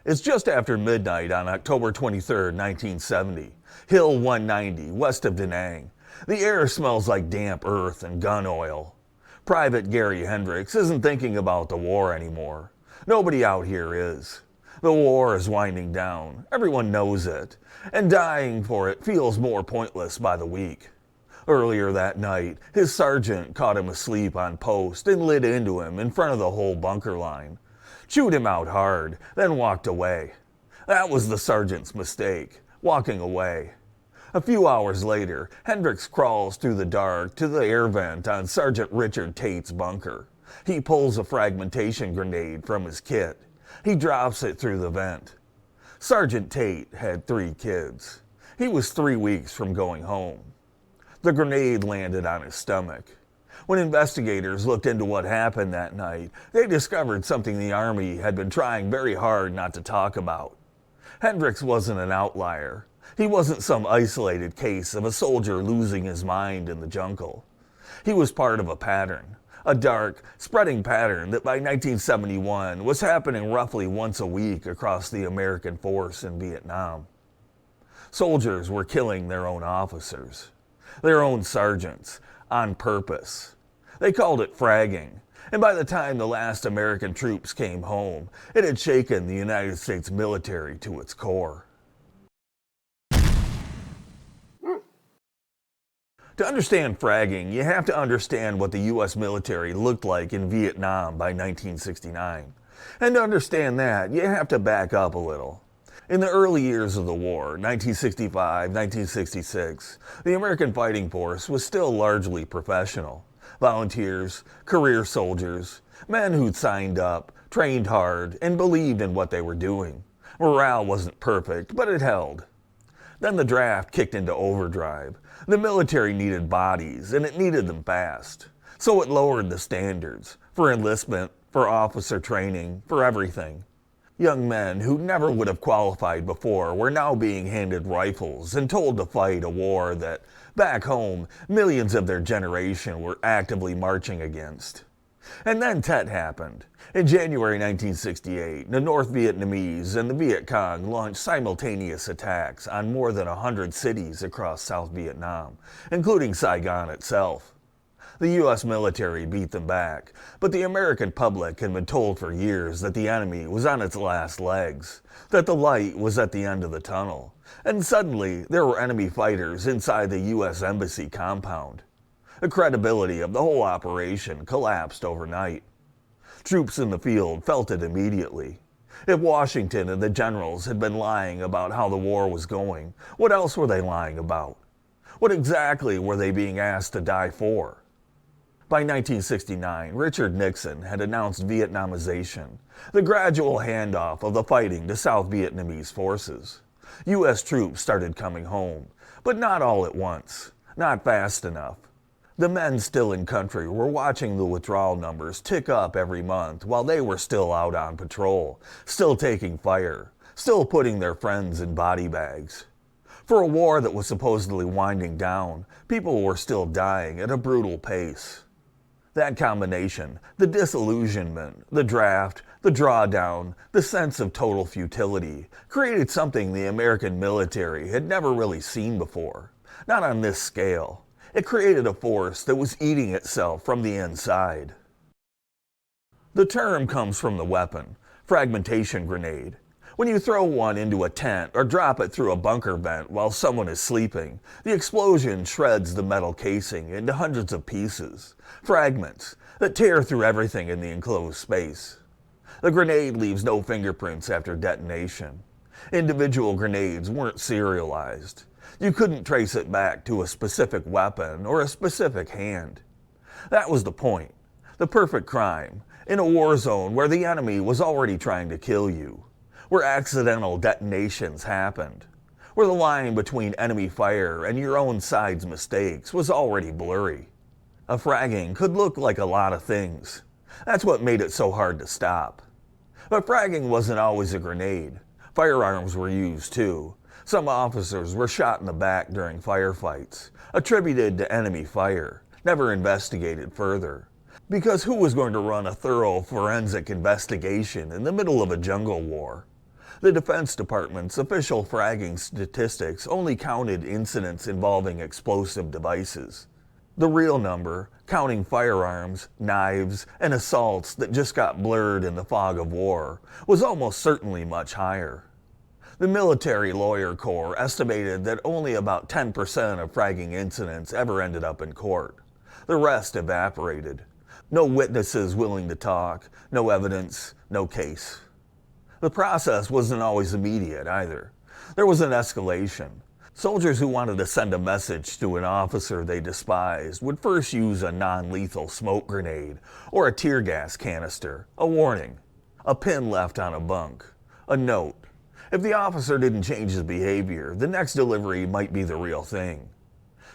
It's just after midnight on October 23, 1970. Hill 190, west of Da Nang. The air smells like damp earth and gun oil. Private Gary Hendricks isn't thinking about the war anymore. Nobody out here is. The war is winding down. Everyone knows it. And dying for it feels more pointless by the week. Earlier that night, his sergeant caught him asleep on post and lit into him in front of the whole bunker line. Chewed him out hard, then walked away. That was the sergeant's mistake, walking away. A few hours later, Hendricks crawls through the dark to the air vent on Sergeant Richard Tate's bunker. He pulls a fragmentation grenade from his kit. He drops it through the vent. Sergeant Tate had 3 kids. He was 3 weeks from going home. The grenade landed on his stomach. When investigators looked into what happened that night, they discovered something the Army had been trying very hard not to talk about. Hendricks wasn't an outlier. He wasn't some isolated case of a soldier losing his mind in the jungle. He was part of a pattern, a dark, spreading pattern that by 1971 was happening roughly once a week across the American force in Vietnam. Soldiers were killing their own officers, their own sergeants, on purpose. They called it fragging, and by the time the last American troops came home, it had shaken the United States military to its core. To understand fragging, you have to understand what the U.S. military looked like in Vietnam by 1969. And to understand that, you have to back up a little. In the early years of the war, 1965-1966, the American fighting force was still largely professional. Volunteers, career soldiers, men who'd signed up, trained hard, and believed in what they were doing. Morale wasn't perfect, but it held. Then the draft kicked into overdrive. The military needed bodies, and it needed them fast. So it lowered the standards for enlistment, for officer training, for everything. Young men who never would have qualified before were now being handed rifles and told to fight a war that, back home, millions of their generation were actively marching against. And then Tet happened. In January 1968, the North Vietnamese and the Viet Cong launched simultaneous attacks on more than 100 cities across South Vietnam, including Saigon itself. The U.S. military beat them back, but the American public had been told for years that the enemy was on its last legs, that the light was at the end of the tunnel, and suddenly there were enemy fighters inside the U.S. Embassy compound. The credibility of the whole operation collapsed overnight. Troops in the field felt it immediately. If Washington and the generals had been lying about how the war was going, what else were they lying about? What exactly were they being asked to die for? By 1969, Richard Nixon had announced Vietnamization, the gradual handoff of the fighting to South Vietnamese forces. U.S. troops started coming home, but not all at once, not fast enough. The men still in country were watching the withdrawal numbers tick up every month while they were still out on patrol, still taking fire, still putting their friends in body bags. For a war that was supposedly winding down, people were still dying at a brutal pace. That combination, the disillusionment, the draft, the drawdown, the sense of total futility, created something the American military had never really seen before. Not on this scale. It created a force that was eating itself from the inside. The term comes from the weapon, fragmentation grenade. When you throw one into a tent or drop it through a bunker vent while someone is sleeping, the explosion shreds the metal casing into hundreds of pieces, fragments, that tear through everything in the enclosed space. The grenade leaves no fingerprints after detonation. Individual grenades weren't serialized. You couldn't trace it back to a specific weapon or a specific hand. That was the point, the perfect crime, in a war zone where the enemy was already trying to kill you, where accidental detonations happened, where the line between enemy fire and your own side's mistakes was already blurry. A fragging could look like a lot of things. That's what made it so hard to stop. But fragging wasn't always a grenade. Firearms were used too. Some officers were shot in the back during firefights, attributed to enemy fire, never investigated further. Because who was going to run a thorough forensic investigation in the middle of a jungle war? The Defense Department's official fragging statistics only counted incidents involving explosive devices. The real number, counting firearms, knives, and assaults that just got blurred in the fog of war, was almost certainly much higher. The Military Lawyer Corps estimated that only about 10% of fragging incidents ever ended up in court. The rest evaporated. No witnesses willing to talk, no evidence, no case. The process wasn't always immediate either. There was an escalation. Soldiers who wanted to send a message to an officer they despised would first use a non-lethal smoke grenade or a tear gas canister, a warning, a pin left on a bunk, a note. If the officer didn't change his behavior, the next delivery might be the real thing.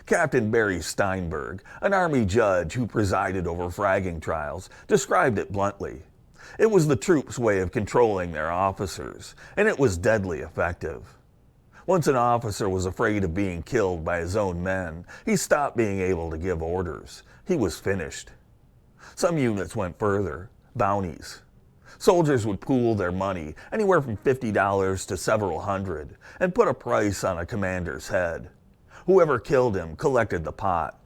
Captain Barry Steinberg, an Army judge who presided over fragging trials, described it bluntly. It was the troops' way of controlling their officers, and it was deadly effective. Once an officer was afraid of being killed by his own men, he stopped being able to give orders. He was finished. Some units went further, bounties. Soldiers would pool their money, anywhere from $50 to several hundred, and put a price on a commander's head. Whoever killed him collected the pot.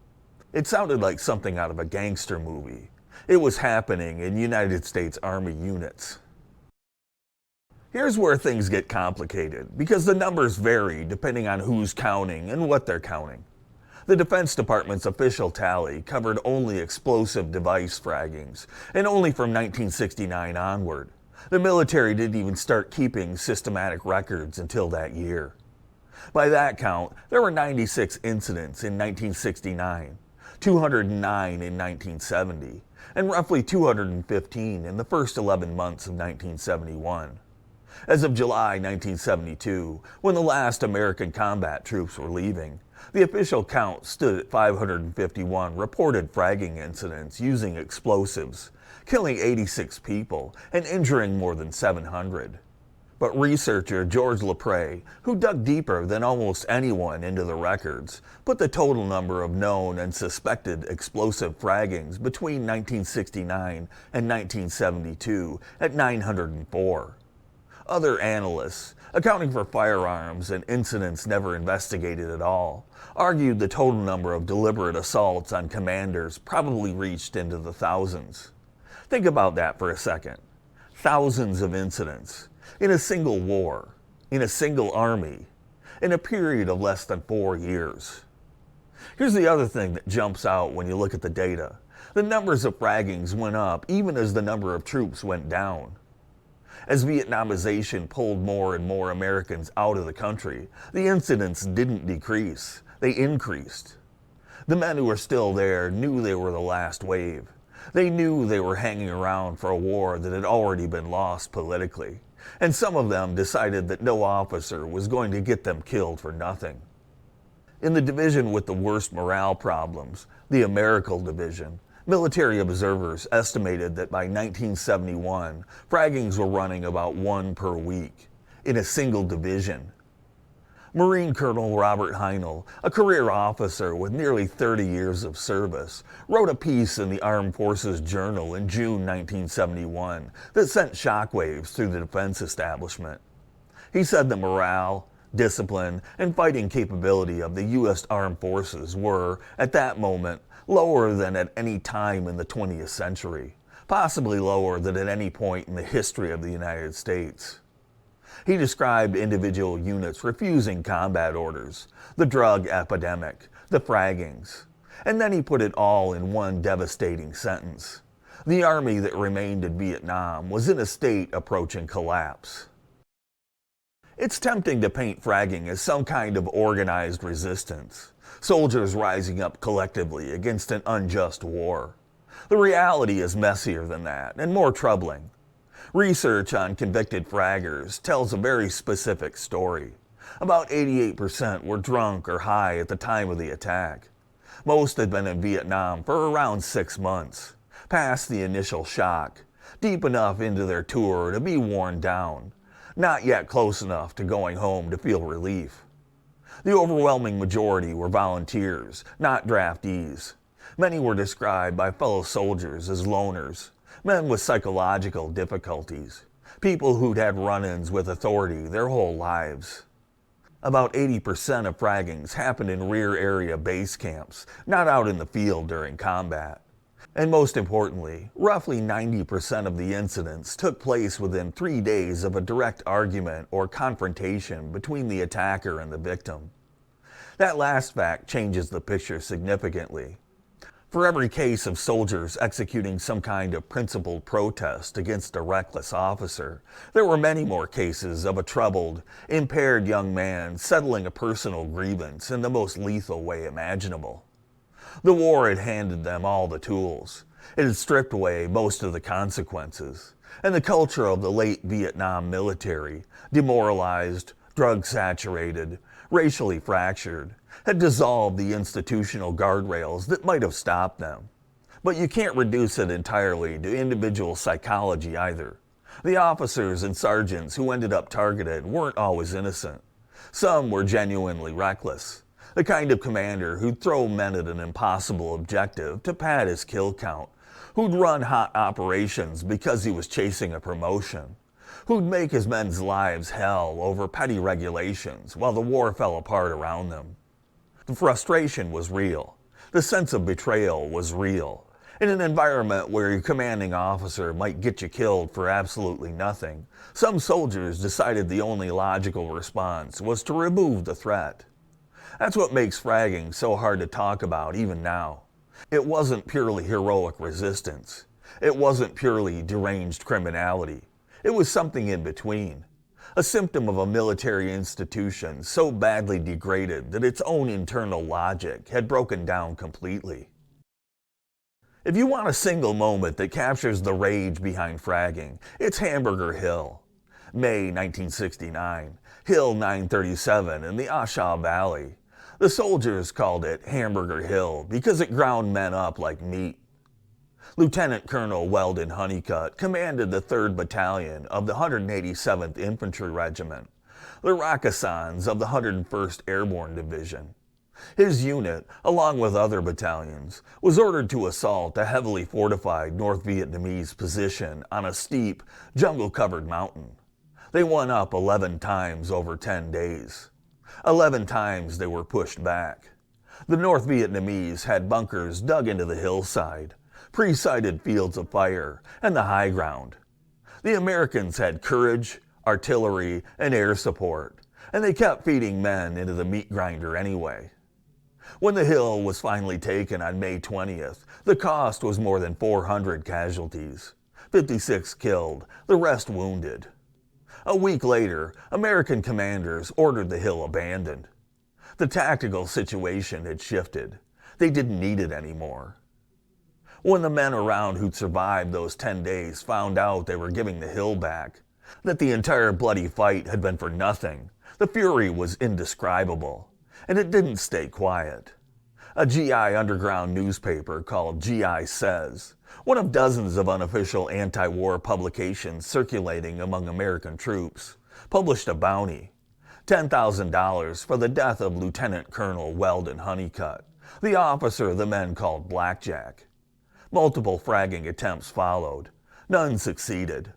It sounded like something out of a gangster movie. It was happening in United States Army units. Here's where things get complicated, because the numbers vary depending on who's counting and what they're counting. The Defense Department's official tally covered only explosive device fraggings, and only from 1969 onward. The military didn't even start keeping systematic records until that year. By that count, there were 96 incidents in 1969, 209 in 1970, and roughly 215 in the first 11 months of 1971. As of July 1972, when the last American combat troops were leaving, the official count stood at 551 reported fragging incidents using explosives, killing 86 people and injuring more than 700. But researcher George LaPrey, who dug deeper than almost anyone into the records, put the total number of known and suspected explosive fraggings between 1969 and 1972 at 904. Other analysts, accounting for firearms and incidents never investigated at all, argued the total number of deliberate assaults on commanders probably reached into the thousands. Think about that for a second. Thousands of incidents. In a single war, in a single army, in a period of less than 4 years. Here's the other thing that jumps out when you look at the data. The numbers of fraggings went up even as the number of troops went down. As Vietnamization pulled more and more Americans out of the country, the incidents didn't decrease, they increased. The men who were still there knew they were the last wave. They knew they were hanging around for a war that had already been lost politically. And some of them decided that no officer was going to get them killed for nothing. In the division with the worst morale problems, the Americal Division, military observers estimated that by 1971, fraggings were running about 1 per week, in a single division. Marine Colonel Robert Heinel, a career officer with nearly 30 years of service, wrote a piece in the Armed Forces Journal in June 1971 that sent shockwaves through the defense establishment. He said the morale, discipline, and fighting capability of the U.S. Armed Forces were, at that moment, lower than at any time in the 20th century, possibly lower than at any point in the history of the United States. He described individual units refusing combat orders, the drug epidemic, the fraggings, and then he put it all in one devastating sentence. The army that remained in Vietnam was in a state approaching collapse. It's tempting to paint fragging as some kind of organized resistance, soldiers rising up collectively against an unjust war. The reality is messier than that and more troubling. Research on convicted fraggers tells a very specific story. About 88% were drunk or high at the time of the attack. Most had been in Vietnam for around 6 months, past the initial shock, deep enough into their tour to be worn down, not yet close enough to going home to feel relief. The overwhelming majority were volunteers, not draftees. Many were described by fellow soldiers as loners, men with psychological difficulties, people who'd had run-ins with authority their whole lives. About 80% of fraggings happened in rear area base camps, not out in the field during combat. And most importantly, roughly 90% of the incidents took place within 3 days of a direct argument or confrontation between the attacker and the victim. That last fact changes the picture significantly. For every case of soldiers executing some kind of principled protest against a reckless officer, there were many more cases of a troubled, impaired young man settling a personal grievance in the most lethal way imaginable. The war had handed them all the tools. It had stripped away most of the consequences. And the culture of the late Vietnam military, demoralized, drug-saturated, racially fractured, had dissolved the institutional guardrails that might have stopped them. But you can't reduce it entirely to individual psychology either. The officers and sergeants who ended up targeted weren't always innocent. Some were genuinely reckless. The kind of commander who'd throw men at an impossible objective to pad his kill count, who'd run hot operations because he was chasing a promotion, who'd make his men's lives hell over petty regulations while the war fell apart around them. The frustration was real. The sense of betrayal was real. In an environment where your commanding officer might get you killed for absolutely nothing, some soldiers decided the only logical response was to remove the threat. That's what makes fragging so hard to talk about even now. It wasn't purely heroic resistance. It wasn't purely deranged criminality. It was something in between. A symptom of a military institution so badly degraded that its own internal logic had broken down completely. If you want a single moment that captures the rage behind fragging, it's Hamburger Hill. May 1969, Hill 937 in the Ashaw Valley. The soldiers called it Hamburger Hill because it ground men up like meat. Lieutenant Colonel Weldon Honeycutt commanded the 3rd Battalion of the 187th Infantry Regiment, the Rakkasans of the 101st Airborne Division. His unit, along with other battalions, was ordered to assault a heavily fortified North Vietnamese position on a steep, jungle-covered mountain. They won up 11 times over 10 days. 11 times they were pushed back. The North Vietnamese had bunkers dug into the hillside, pre-sighted fields of fire, and the high ground. The Americans had courage, artillery, and air support, and they kept feeding men into the meat grinder anyway. When the hill was finally taken on May 20th, the cost was more than 400 casualties, 56 killed, the rest wounded. A week later, American commanders ordered the hill abandoned. The tactical situation had shifted. They didn't need it anymore. When the men around who'd survived those 10 days found out they were giving the hill back, that the entire bloody fight had been for nothing, the fury was indescribable, and it didn't stay quiet. A GI underground newspaper called GI Says, one of dozens of unofficial anti-war publications circulating among American troops, published a bounty, $10,000 for the death of Lieutenant Colonel Weldon Honeycutt, the officer the men called Blackjack. Multiple fragging attempts followed. None succeeded.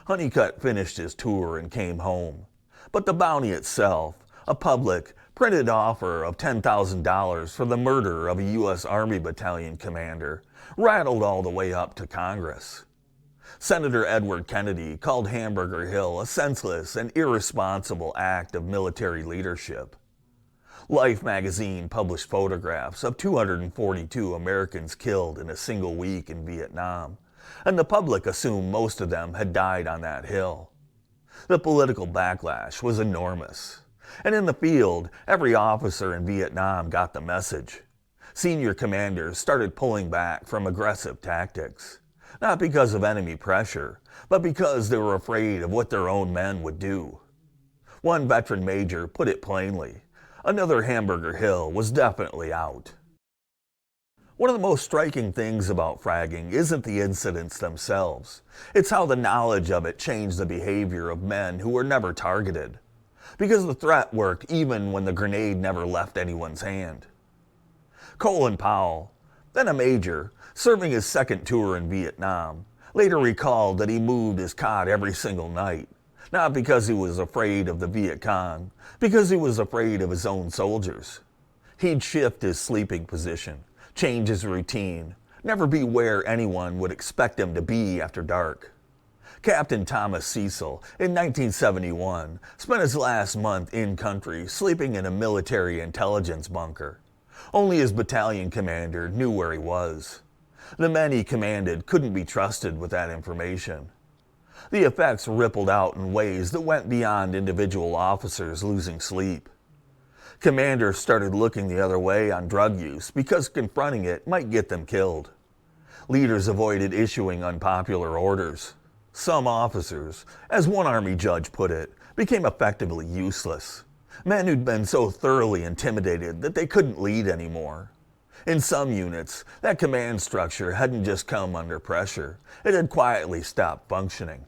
Honeycutt finished his tour and came home. But the bounty itself, a public, printed offer of $10,000 for the murder of a U.S. Army battalion commander, rattled all the way up to Congress. Senator Edward Kennedy called Hamburger Hill a senseless and irresponsible act of military leadership. Life magazine published photographs of 242 Americans killed in a single week in Vietnam, and the public assumed most of them had died on that hill. The political backlash was enormous, and in the field, every officer in Vietnam got the message. Senior commanders started pulling back from aggressive tactics, not because of enemy pressure, but because they were afraid of what their own men would do. One veteran major put it plainly. Another Hamburger Hill was definitely out. One of the most striking things about fragging isn't the incidents themselves. It's how the knowledge of it changed the behavior of men who were never targeted. Because the threat worked even when the grenade never left anyone's hand. Colin Powell, then a major, serving his second tour in Vietnam, later recalled that he moved his cot every single night, not because he was afraid of the Viet Cong, because he was afraid of his own soldiers. He'd shift his sleeping position, change his routine, never be where anyone would expect him to be after dark. Captain Thomas Cecil, in 1971, spent his last month in country sleeping in a military intelligence bunker. Only his battalion commander knew where he was. The men he commanded couldn't be trusted with that information. The effects rippled out in ways that went beyond individual officers losing sleep. Commanders started looking the other way on drug use because confronting it might get them killed. Leaders avoided issuing unpopular orders. Some officers, as one Army judge put it, became effectively useless. Men who'd been so thoroughly intimidated that they couldn't lead anymore. In some units, that command structure hadn't just come under pressure, it had quietly stopped functioning.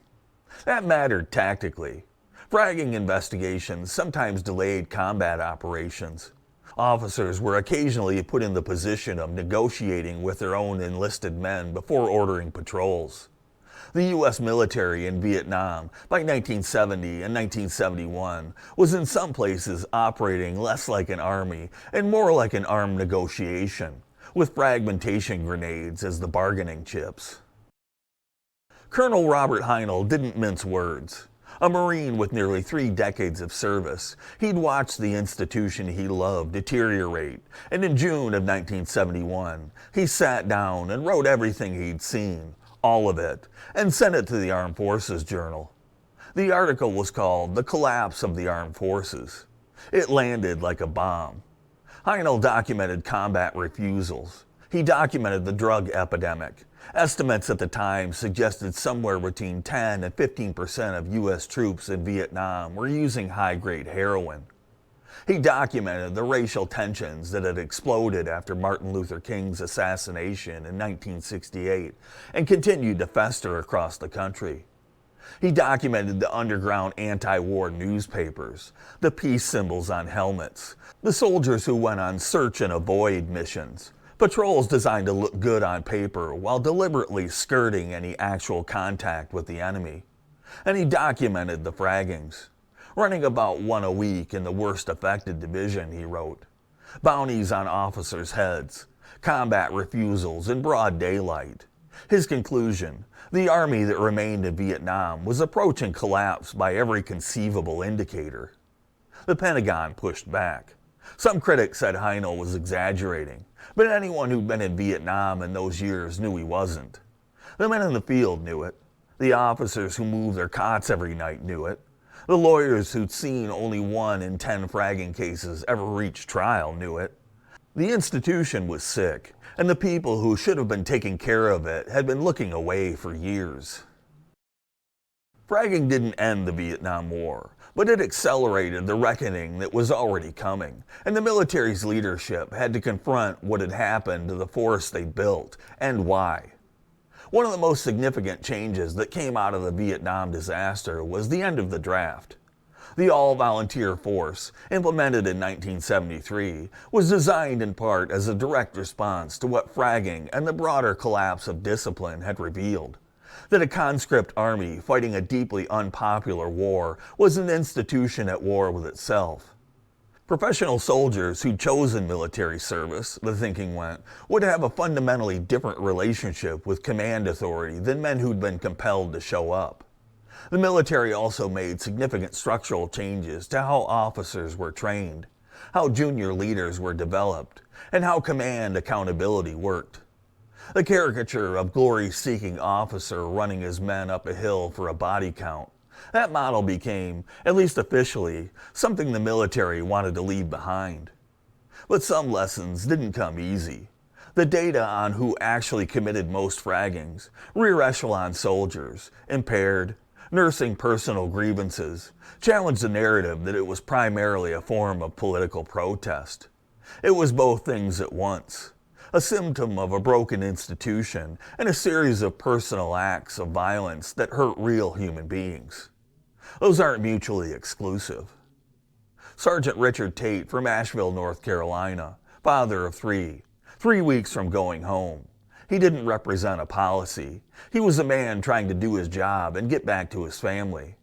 That mattered tactically. Fragging investigations sometimes delayed combat operations. Officers were occasionally put in the position of negotiating with their own enlisted men before ordering patrols. The U.S. military in Vietnam by 1970 and 1971 was in some places operating less like an army and more like an armed negotiation, with fragmentation grenades as the bargaining chips. Colonel Robert Heinl didn't mince words. A Marine with nearly 3 decades of service, he'd watched the institution he loved deteriorate, and in June of 1971, he sat down and wrote everything he'd seen, all of it, and sent it to the Armed Forces Journal. The article was called "The Collapse of the Armed Forces." It landed like a bomb. Heinl documented combat refusals. He documented the drug epidemic. Estimates at the time suggested somewhere between 10 and 15% of U.S. troops in Vietnam were using high-grade heroin. He documented the racial tensions that had exploded after Martin Luther King's assassination in 1968 and continued to fester across the country. He documented the underground anti-war newspapers, the peace symbols on helmets, the soldiers who went on search and avoid missions, patrols designed to look good on paper while deliberately skirting any actual contact with the enemy. And he documented the fraggings. Running about one a week in the worst affected division, he wrote. Bounties on officers' heads, combat refusals in broad daylight. His conclusion, the army that remained in Vietnam was approaching collapse by every conceivable indicator. The Pentagon pushed back. Some critics said Heinl was exaggerating, but anyone who'd been in Vietnam in those years knew he wasn't. The men in the field knew it. The officers who moved their cots every night knew it. The lawyers who'd seen only 1 in 10 fragging cases ever reach trial knew it. The institution was sick, and the people who should have been taking care of it had been looking away for years. Fragging didn't end the Vietnam War, but it accelerated the reckoning that was already coming, and the military's leadership had to confront what had happened to the force they built and why. One of the most significant changes that came out of the Vietnam disaster was the end of the draft. The all-volunteer force, implemented in 1973, was designed in part as a direct response to what fragging and the broader collapse of discipline had revealed. That a conscript army fighting a deeply unpopular war was an institution at war with itself. Professional soldiers who'd chosen military service, the thinking went, would have a fundamentally different relationship with command authority than men who'd been compelled to show up. The military also made significant structural changes to how officers were trained, how junior leaders were developed, and how command accountability worked. The caricature of glory-seeking officer running his men up a hill for a body count, that model became, at least officially, something the military wanted to leave behind. But some lessons didn't come easy. The data on who actually committed most fraggings, rear echelon soldiers, impaired, nursing personal grievances, challenged the narrative that it was primarily a form of political protest. It was both things at once, a symptom of a broken institution and a series of personal acts of violence that hurt real human beings. Those aren't mutually exclusive. Sergeant Richard Tate from Asheville, North Carolina, father of 3, 3 weeks from going home. He didn't represent a policy. He was a man trying to do his job and get back to his family.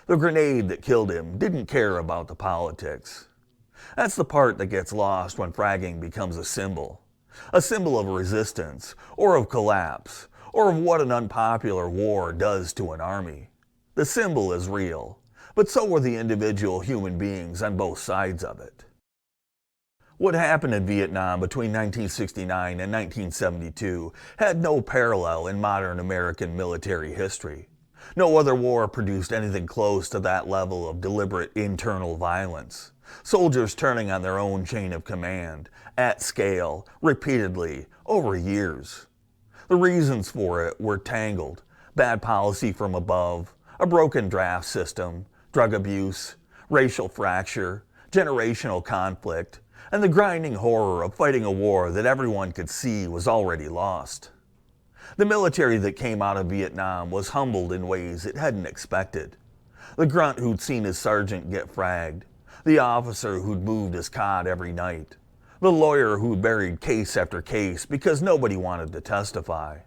The grenade that killed him didn't care about the politics. That's the part that gets lost when fragging becomes a symbol of resistance, or of collapse, or of what an unpopular war does to an army. The symbol is real, but so were the individual human beings on both sides of it. What happened in Vietnam between 1969 and 1972 had no parallel in modern American military history. No other war produced anything close to that level of deliberate internal violence. Soldiers turning on their own chain of command, at scale, repeatedly, over years. The reasons for it were tangled: bad policy from above, a broken draft system, drug abuse, racial fracture, generational conflict, and the grinding horror of fighting a war that everyone could see was already lost. The military that came out of Vietnam was humbled in ways it hadn't expected. The grunt who'd seen his sergeant get fragged, the officer who'd moved his cot every night, the lawyer who'd buried case after case because nobody wanted to testify.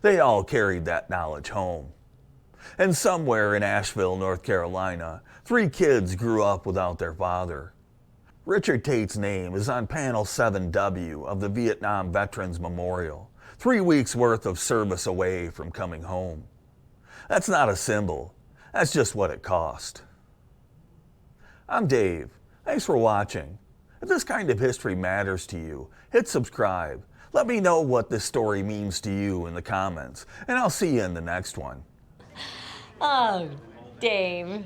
They all carried that knowledge home. And somewhere in Asheville, North Carolina, 3 kids grew up without their father. Richard Tate's name is on panel 7W of the Vietnam Veterans Memorial, 3 weeks worth of service away from coming home. That's not a symbol, that's just what it cost. I'm Dave. Thanks for watching. If this kind of history matters to you, hit subscribe. Let me know what this story means to you in the comments, and I'll see you in the next one. Oh, Dave.